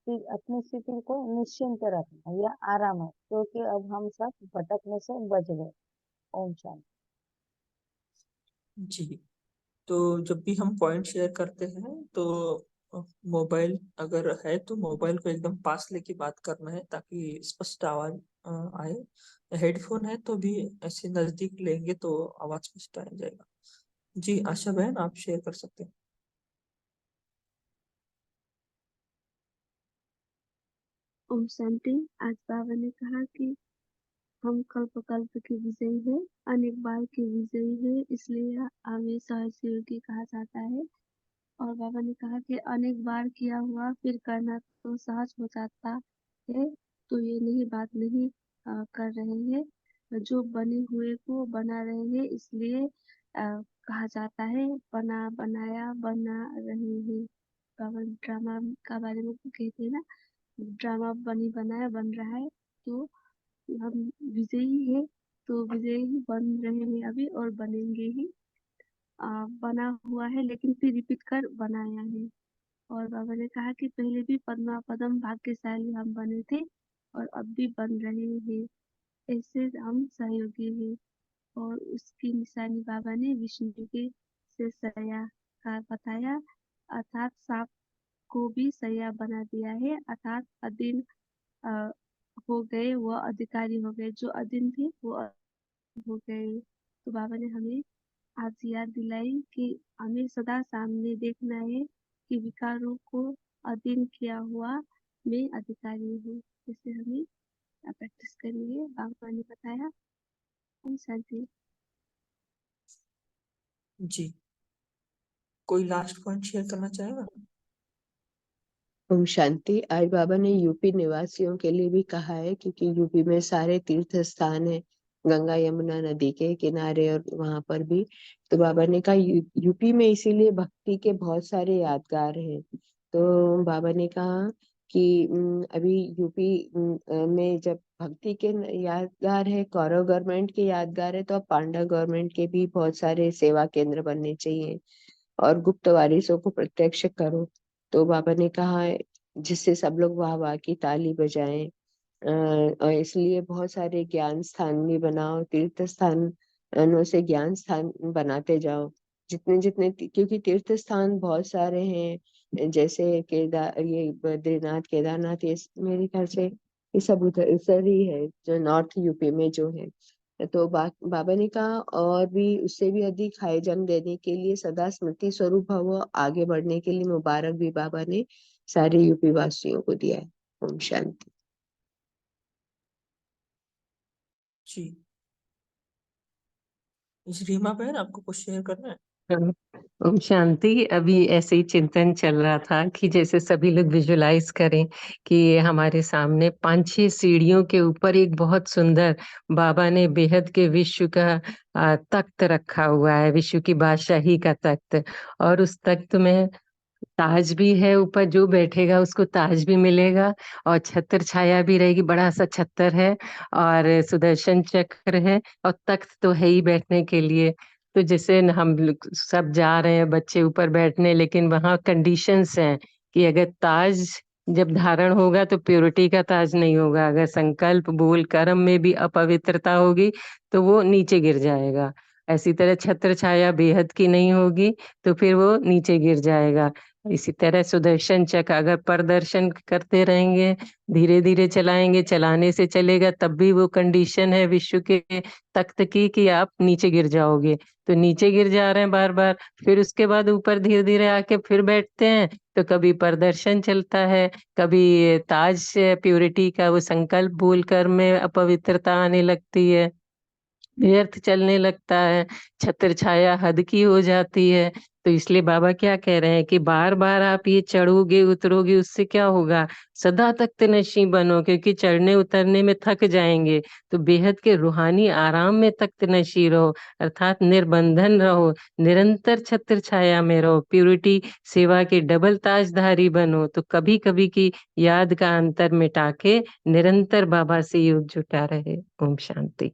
अपनी स्थिति को निश्चिंत रखना, यह आराम है, क्योंकि अब हम सब भटकने से बच गए। ओम शांति। जी, तो जब भी हम पॉइंट शेयर करते हैं तो मोबाइल अगर है तो मोबाइल को एकदम पास लेके बात करना है ताकि स्पष्ट आवाज आए। हेडफोन है तो भी ऐसे नजदीक लेंगे तो आवाज स्पष्ट आ जाएगा। जी आशा बहन, आप शेयर कर सकते हैं। ओम शांति। आज बाबा ने कहा कि हम कल्प कल्प के विजयी हैं, अनेक बार के विजयी हैं, इसलिए हमें सहयोगी कहा जाता है। और बाबा ने कहा कि अनेक बार किया हुआ फिर करना तो सहज हो जाता है, तो ये नहीं बात नहीं कर रहे हैं, जो बने हुए को बना रहे हैं, इसलिए कहा जाता है बना बनाया बना रहे हैं। बाबा ड्रामा का बारे में कहते हैं ना, ड्रामा बनी बनाया बन रहा है, तो हम विजयी हैं, तो विजयी ही बन रहे हैं अभी और बनेंगे ही। बना हुआ है लेकिन फिर रिपीट कर बनाया है। और बाबा ने कहा कि पहले भी पद्मा पदम भाग्यशाली हम बने थे और अब भी बन रहे हैं, ऐसे हम सहयोगी हैं। और उसकी निशानी बाबा ने विष्णु के से सया का बताया, अर्थात सांप को भी सया बना दिया है, अर्थात अधीन अ, हो गए, वो अधिकारी हो गए, जो अधीन थे वो हो गए। तो बाबा ने हमें आज याद दिलाई कि हमें सदा सामने देखना है कि विकारों को अधीन किया हुआ मैं अधिकारी हूँ। जैसे हमें प्रैक्टिस करेंगे, बाबा ने बताया। ओम शांति। जी, कोई लास्ट पॉइंट शेयर करना चाहेगा? ओम शांति। आज बाबा ने यूपी निवासियों के लिए भी कहा है, क्योंकि यूपी में सारे तीर्थ स्थान है गंगा यमुना नदी के किनारे, और वहां पर भी तो बाबा ने कहा यूपी में इसीलिए भक्ति के बहुत सारे यादगार हैं। तो बाबा ने कहा कि अभी यूपी में जब भक्ति के यादगार है, कौरव गवर्नमेंट के यादगार है, तो अब पांडव गवर्नमेंट के भी बहुत सारे सेवा केंद्र बनने चाहिए और गुप्त वारिसों को प्रत्यक्ष करो। तो बाबा ने कहा है जिससे सब लोग वाह वाह की ताली बजाएं। और इसलिए बहुत सारे ज्ञान स्थान भी बनाओ, तीर्थ स्थानों से ज्ञान स्थान बनाते जाओ जितने जितने, क्योंकि तीर्थ स्थान बहुत सारे हैं, जैसे ये बद्रीनाथ केदारनाथ, ये मेरे ख्याल से ये सब उधर ही है जो नॉर्थ यूपी में जो है। तो बाबा ने कहा और भी उससे भी अधिक हाई जंप देने के लिए, सदा स्मृति स्वरूप भव आगे बढ़ने के लिए मुबारक भी बाबा ने सारे यूपी वासियों को दिया है। ओम शांति। जी, रीमा बहन, आपको कुछ शेयर करना है? हाँ, ओम शांति। अभी ऐसे ही चिंतन चल रहा था कि जैसे सभी लोग विजुलाइज करें कि ये हमारे सामने 5-6 सीढ़ियों के ऊपर एक बहुत सुंदर बाबा ने बेहद के विश्व का तख्त रखा हुआ है, विश्व की बादशाही का तख्त। और उस तख्त में ताज भी है, ऊपर जो बैठेगा उसको ताज भी मिलेगा, और छत्र छाया भी रहेगी, बड़ा सा छत्र है, और सुदर्शन चक्र है, और तख्त तो है ही बैठने के लिए। तो जैसे हम लोग सब जा रहे हैं बच्चे ऊपर बैठने, लेकिन वहाँ कंडीशंस हैं कि अगर ताज जब धारण होगा तो प्योरिटी का ताज नहीं होगा, अगर संकल्प बोल कर्म में भी अपवित्रता होगी तो वो नीचे गिर जाएगा। ऐसी तरह छत्र छाया बेहद की नहीं होगी तो फिर वो नीचे गिर जाएगा। इसी तरह सुदर्शन चक्र अगर प्रदर्शन करते रहेंगे, धीरे धीरे चलाएंगे, चलाने से चलेगा, तब भी वो कंडीशन है विश्व के तख्त की कि आप नीचे गिर जाओगे। तो नीचे गिर जा रहे हैं बार बार, फिर उसके बाद ऊपर धीरे धीरे आके फिर बैठते हैं, तो कभी प्रदर्शन चलता है, कभी ताज प्योरिटी का वो संकल्प बोलकर में अपवित्रता आने लगती है। व्यर्थ चलने लगता है, छत्र छाया हद की हो जाती है। तो इसलिए बाबा क्या कह रहे हैं कि बार बार आप ये चढ़ोगे उतरोगे, उससे क्या होगा? सदा तख्त नशीं बनो, क्योंकि चढ़ने उतरने में थक जाएंगे। तो बेहद के रूहानी आराम में तख्त नशीं रहो, अर्थात निर्बंधन रहो, निरंतर छत्र छाया में रहो, प्यूरिटी सेवा के डबल ताजधारी बनो। तो कभी कभी की याद का अंतर मिटा के निरंतर बाबा से योग जुटा रहे। ओम शांति।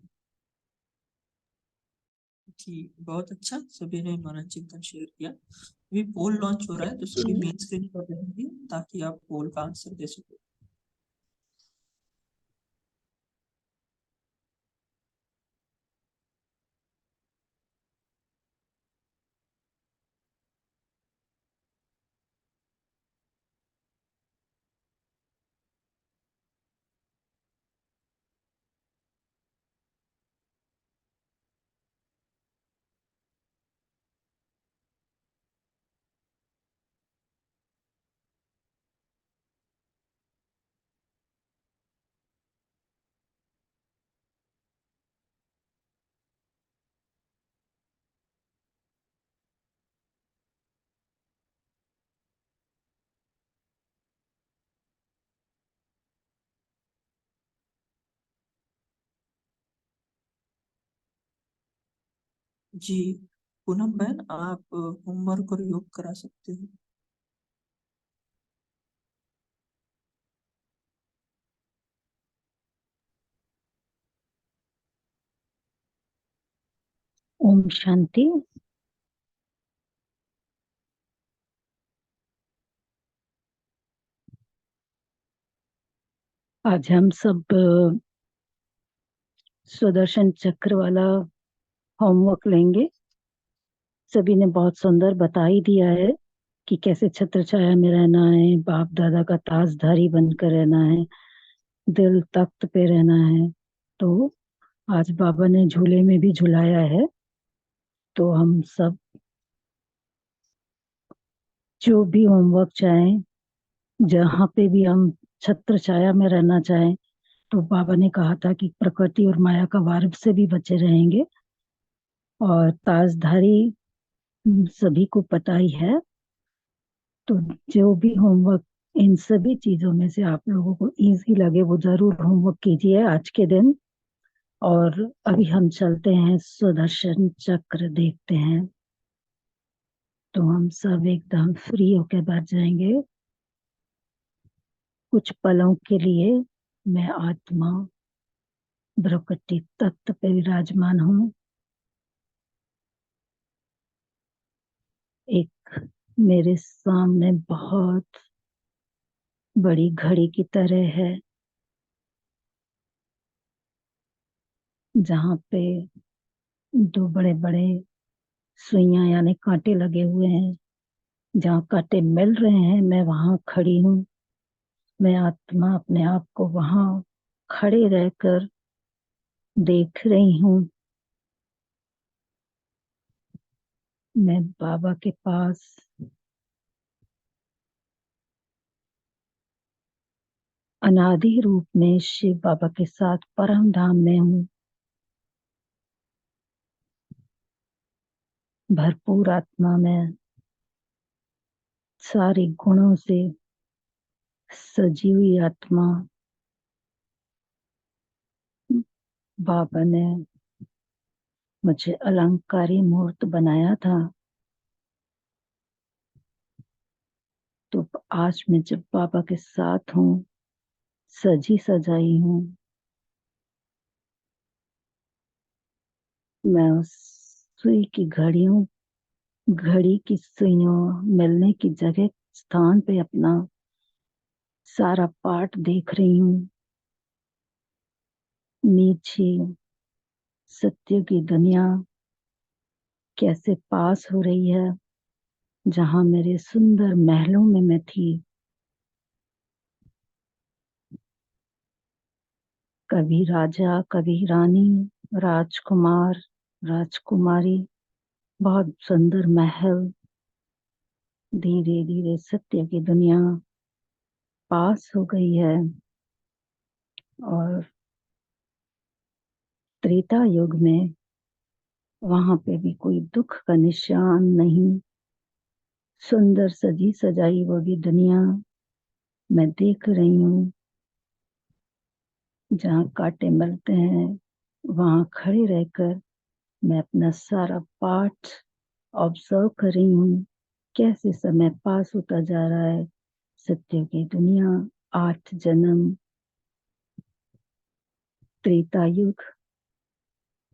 जी, बहुत अच्छा, सभी ने मनन चिंतन शेयर किया। अभी पोल लॉन्च हो रहा है, तो सभी मेन स्क्रीन पर रहेंगे ताकि आप पोल का आंसर दे सको। जी, पूनम बहन, आप होमवर्क और योग करा सकते हो। ओम शांति। आज हम सब सुदर्शन चक्र वाला होमवर्क लेंगे। सभी ने बहुत सुंदर बता ही दिया है कि कैसे छत्र छाया में रहना है, बाप दादा का ताजधारी बनकर रहना है, दिल तख्त पे रहना है। तो आज बाबा ने झूले में भी झुलाया है। तो हम सब जो भी होमवर्क चाहें, जहाँ पे भी हम छत्र छाया में रहना चाहें, तो बाबा ने कहा था कि प्रकृति और माया का वार से भी बचे रहेंगे। और ताजधारी सभी को पता ही है। तो जो भी होमवर्क इन सभी चीजों में से आप लोगों को इजी लगे, वो जरूर होमवर्क कीजिए आज के दिन। और अभी हम चलते हैं, सुदर्शन चक्र देखते हैं। तो हम सब एकदम फ्री होकर बैठ जाएंगे। कुछ पलों के लिए मैं आत्मा प्रकृति तत्व पे विराजमान हूँ। एक मेरे सामने बहुत बड़ी घड़ी की तरह है, जहाँ पे दो बड़े बड़े सुइयां यानी कांटे लगे हुए हैं। जहाँ कांटे मिल रहे हैं, मैं वहां खड़ी हूँ। मैं आत्मा अपने आप को वहां खड़े रहकर देख रही हूँ। मैं बाबा के पास अनादि रूप में शिव बाबा के साथ परम धाम में हूँ। भरपूर आत्मा में सारे गुणों से सजी हुई आत्मा। बाबा ने मुझे अलंकारी मूर्त बनाया था। तो आज मैं जब बाबा के साथ हूँ, सजी सजाई हूँ, मैं उस सुई की घड़ी की सुइयों मिलने की जगह स्थान पे अपना सारा पार्ट देख रही हूँ। नीचे सत्य की दुनिया कैसे पास हो रही है, जहाँ मेरे सुंदर महलों में मैं थी। कभी राजा, कभी रानी, राजकुमार, राजकुमारी, बहुत सुंदर महल। धीरे धीरे सत्य की दुनिया पास हो गई है। और त्रेता युग में वहां पे भी कोई दुख का निशान नहीं। सुंदर सजी सजाई वो भी दुनिया मैं देख रही हूँ। जहाँ कांटे मिलते हैं वहां खड़े रहकर मैं अपना सारा पाठ ऑब्जर्व कर रही हूँ। कैसे समय पास होता जा रहा है। सत्य की दुनिया, 8 जन्म, त्रेता युग,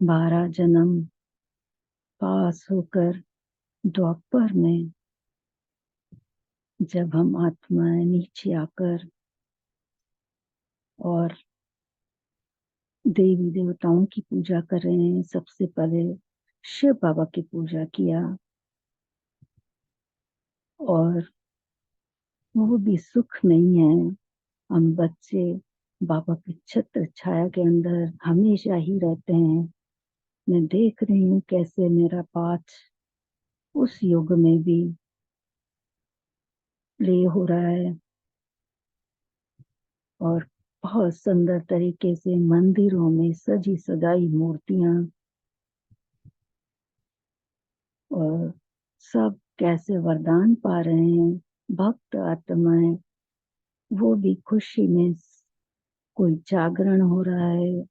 12 जन्म पास होकर द्वापर में जब हम आत्माएं नीचे आकर और देवी देवताओं की पूजा कर रहे हैं। सबसे पहले शिव बाबा की पूजा किया और वो भी सुख नहीं है। हम बच्चे बाबा की छत्र छाया के अंदर हमेशा ही रहते हैं। मैं देख रही हूँ कैसे मेरा पाठ उस युग में भी प्ले हो रहा है और बहुत सुंदर तरीके से मंदिरों में सजी सजाई मूर्तियां और सब कैसे वरदान पा रहे हैं। भक्त आत्माएं वो भी खुशी में, कोई जागरण हो रहा है,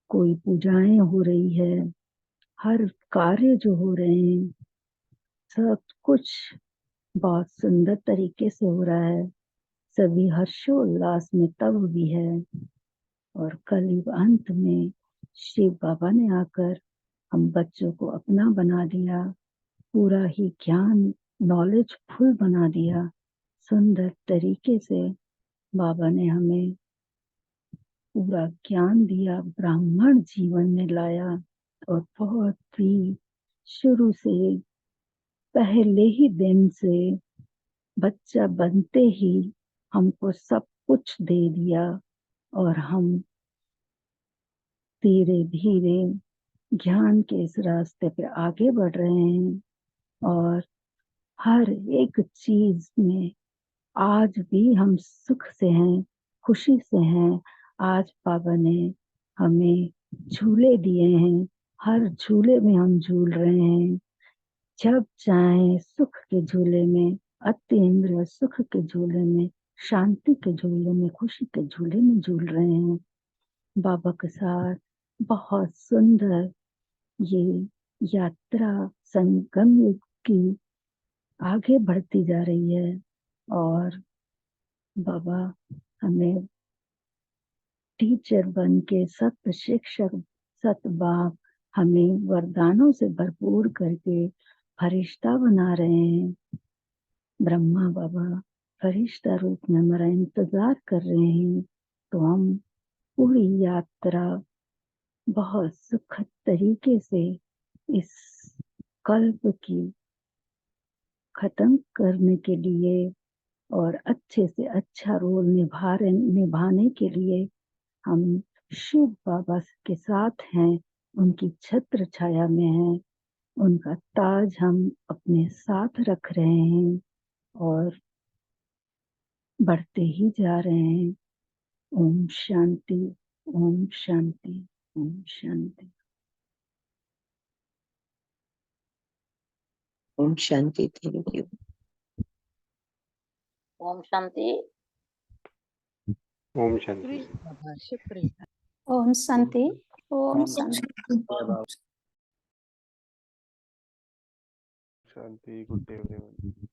कोई पूजाएं हो रही है, हर कार्य जो हो रहे हैं सब कुछ बहुत सुंदर तरीके से हो रहा है। सभी हर्षोल्लास में तब भी है और कलयुग अंत में शिव बाबा ने आकर हम बच्चों को अपना बना दिया। पूरा ही ज्ञान नॉलेज फुल बना दिया। सुंदर तरीके से बाबा ने हमें पूरा ज्ञान दिया, ब्राह्मण जीवन में लाया और बहुत ही शुरू से पहले ही दिन से बच्चा बनते ही हमको सब कुछ दे दिया और हम धीरे धीरे ज्ञान के इस रास्ते पे आगे बढ़ रहे हैं और हर एक चीज में आज भी हम सुख से हैं, खुशी से हैं। आज बाबा ने हमें झूले दिए हैं, हर झूले में हम झूल रहे हैं। जब चाहे सुख के झूले में, अतीन्द्रिय सुख के झूले में, शांति के झूले में, खुशी के झूले में झूल रहे हैं बाबा के साथ। बहुत सुंदर ये यात्रा संगम युग की आगे बढ़ती जा रही है और बाबा हमें टीचर बन के, सत्य शिक्षक, सत्य बाप हमें वरदानों से भरपूर करके फरिश्ता बना रहे हैं। ब्रह्मा बाबा फरिश्ता रूप में हमारा इंतजार कर रहे हैं। तो हम पूरी यात्रा बहुत सुखद तरीके से इस कल्प की खत्म करने के लिए और अच्छे से अच्छा रोल निभाने के लिए हम शिव बाबा के साथ हैं, उनकी छत्र छाया में हैं। उनका ताज हम अपने साथ रख रहे हैं और बढ़ते ही जा रहे हैं। ओम शांति, ओम शांति, ओम शांति। ओम शांति। Thank you. ओम शांति। ओम शांति। शुक्रिया। Om Shanti. Om Shanti. Shanti. Good day everyone.